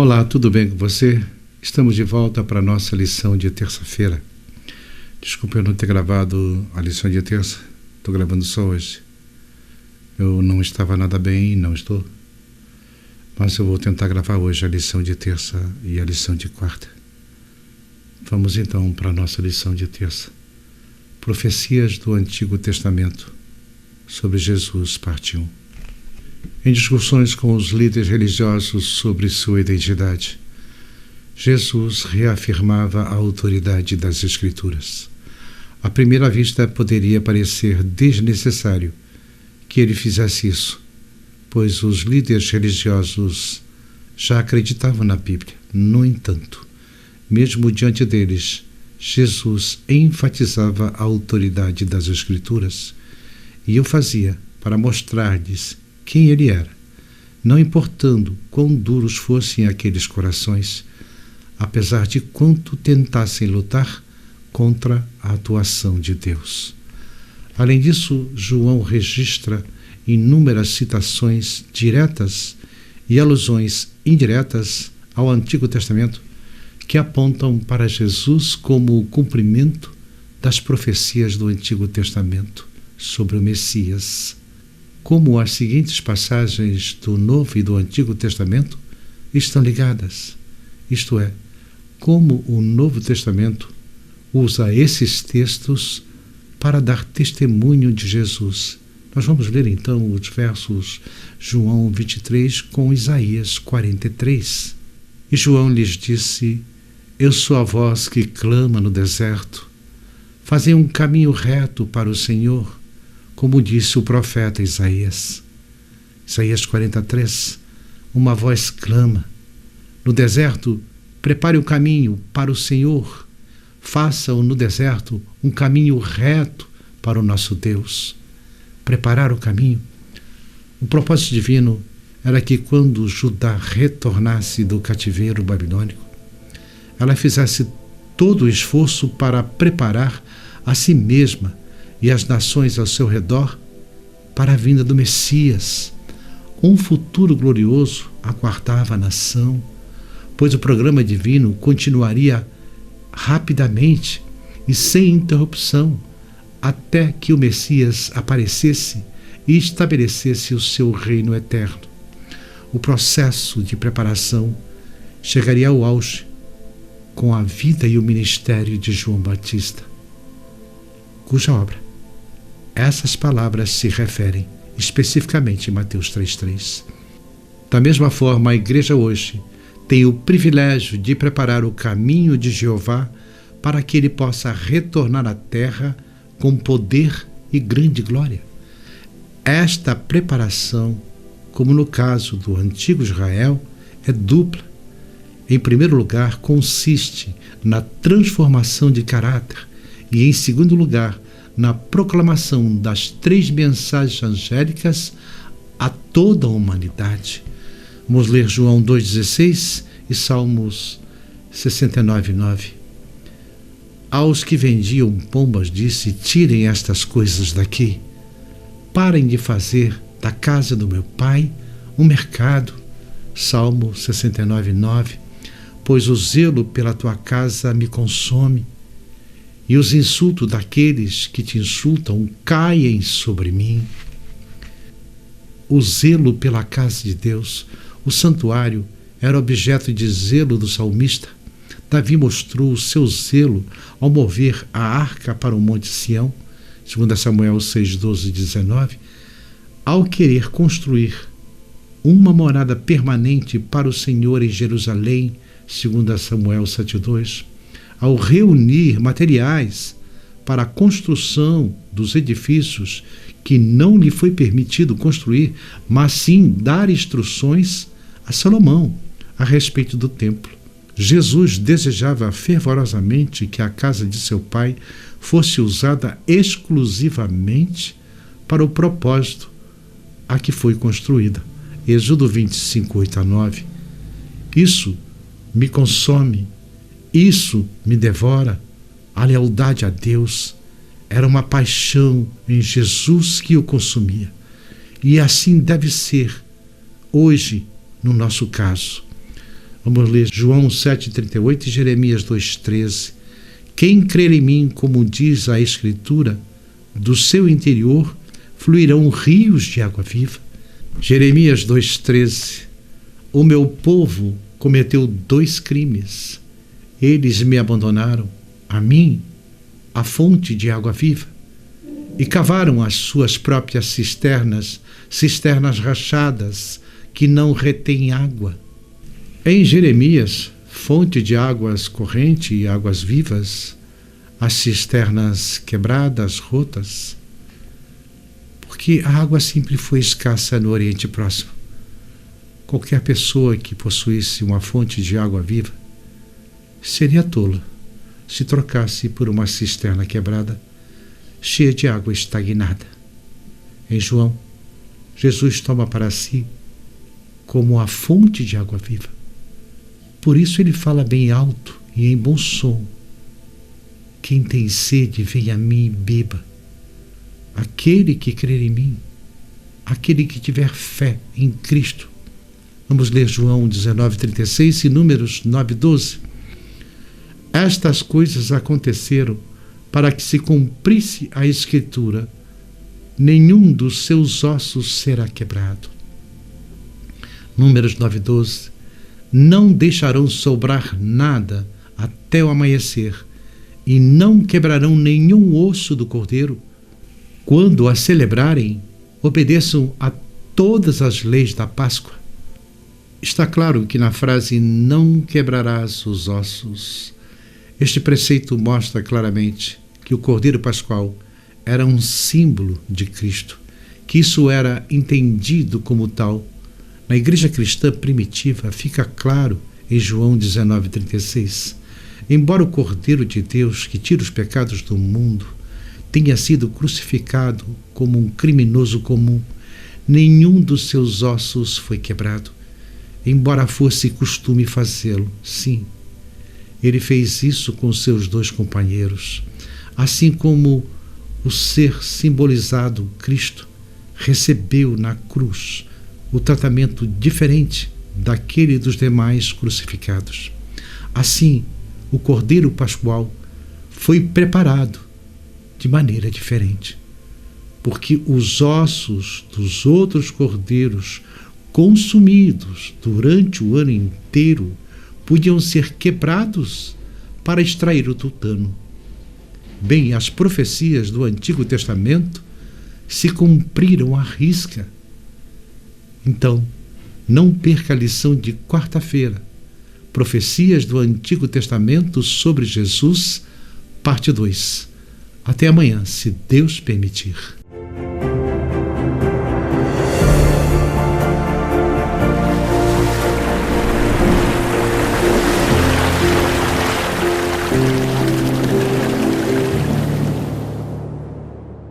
Olá, tudo bem com você? Estamos de volta para a nossa lição de terça-feira. Desculpe eu não ter gravado a lição de terça, estou gravando só hoje. Eu não estava nada bem, não estou. Mas eu vou tentar gravar hoje a lição de terça e a lição de quarta. Vamos então para a nossa lição de terça. Profecias do Antigo Testamento sobre Jesus, parte 1. Em discussões com os líderes religiosos sobre sua identidade, Jesus reafirmava a autoridade das Escrituras. À primeira vista, poderia parecer desnecessário que ele fizesse isso, pois os líderes religiosos já acreditavam na Bíblia. No entanto, mesmo diante deles, Jesus enfatizava a autoridade das Escrituras e o fazia para mostrar-lhes quem ele era, não importando quão duros fossem aqueles corações, apesar de quanto tentassem lutar contra a atuação de Deus. Além disso, João registra inúmeras citações diretas e alusões indiretas ao Antigo Testamento que apontam para Jesus como o cumprimento das profecias do Antigo Testamento sobre o Messias. Como as seguintes passagens do Novo e do Antigo Testamento estão ligadas, isto é, como o Novo Testamento usa esses textos para dar testemunho de Jesus. Nós vamos ler então os versos João 23 com Isaías 43. E João lhes disse: Eu sou a voz que clama no deserto. Fazei um caminho reto para o Senhor, como disse o profeta Isaías. Isaías 43, uma voz clama: no deserto, prepare o caminho para o Senhor. Façam no deserto um caminho reto para o nosso Deus. Preparar o caminho. O propósito divino era que quando Judá retornasse do cativeiro babilônico, ela fizesse todo o esforço para preparar a si mesma e as nações ao seu redor para a vinda do Messias. Um futuro glorioso aguardava a nação, pois o programa divino continuaria rapidamente e sem interrupção até que o Messias aparecesse e estabelecesse o seu reino eterno. O processo de preparação chegaria ao auge com a vida e o ministério de João Batista, cuja obra essas palavras se referem especificamente em Mateus 3,3. Da mesma forma, a igreja hoje tem o privilégio de preparar o caminho de Jeová para que ele possa retornar à terra com poder e grande glória. Esta preparação, como no caso do antigo Israel, é dupla. Em primeiro lugar, consiste na transformação de caráter e, em segundo lugar, na proclamação das 3 mensagens angélicas a toda a humanidade. Vamos ler João 2,16 e Salmos 69,9. Aos que vendiam pombas disse: tirem estas coisas daqui. Parem de fazer da casa do meu pai um mercado. Salmo 69,9. Pois o zelo pela tua casa me consome, e os insultos daqueles que te insultam caem sobre mim. O zelo pela casa de Deus, o santuário, era objeto de zelo do salmista. Davi mostrou o seu zelo ao mover a arca para o monte Sião, 2 Samuel 6:12-19, ao querer construir uma morada permanente para o Senhor em Jerusalém, 2 Samuel 7:2, ao reunir materiais para a construção dos edifícios que não lhe foi permitido construir, mas sim dar instruções a Salomão a respeito do templo. Jesus desejava fervorosamente que a casa de seu pai fosse usada exclusivamente para o propósito a que foi construída. Êxodo 25:8-9. Isso me consome, isso me devora. A lealdade a Deus era uma paixão em Jesus que o consumia. E assim deve ser hoje no nosso caso. Vamos ler João 7,38 e Jeremias 2,13. Quem crer em mim, como diz a Escritura, do seu interior fluirão rios de água viva. Jeremias 2,13. O meu povo cometeu 2 crimes. Eles me abandonaram, a mim, a fonte de água viva, e cavaram as suas próprias cisternas, cisternas rachadas, que não retêm água. Em Jeremias, fonte de águas corrente e águas vivas, as cisternas quebradas, rotas, porque a água sempre foi escassa no Oriente Próximo. Qualquer pessoa que possuísse uma fonte de água viva seria tola se trocasse por uma cisterna quebrada, cheia de água estagnada. Em João, Jesus toma para si como a fonte de água viva. Por isso ele fala bem alto e em bom som: quem tem sede, venha a mim e beba. Aquele que crer em mim, aquele que tiver fé em Cristo. Vamos ler João 19,36 e Números 9,12. Estas coisas aconteceram para que se cumprisse a Escritura: nenhum dos seus ossos será quebrado. Números 9,12. Não deixarão sobrar nada até o amanhecer, e não quebrarão nenhum osso do cordeiro. Quando a celebrarem, obedeçam a todas as leis da Páscoa. Está claro que na frase não quebrarás os ossos, este preceito mostra claramente que o Cordeiro Pascual era um símbolo de Cristo, que isso era entendido como tal. Na igreja cristã primitiva fica claro em João 19,36. Embora o Cordeiro de Deus, que tira os pecados do mundo, tenha sido crucificado como um criminoso comum, nenhum dos seus ossos foi quebrado, embora fosse costume fazê-lo. Sim, ele fez isso com seus 2 companheiros, assim como o ser simbolizado, Cristo, recebeu na cruz o tratamento diferente daquele dos demais crucificados. Assim, o Cordeiro Pascual foi preparado de maneira diferente, porque os ossos dos outros cordeiros consumidos durante o ano inteiro podiam ser quebrados para extrair o tutano. Bem, as profecias do Antigo Testamento se cumpriram à risca. Então, não perca a lição de quarta-feira, Profecias do Antigo Testamento sobre Jesus, parte 2. Até amanhã, se Deus permitir.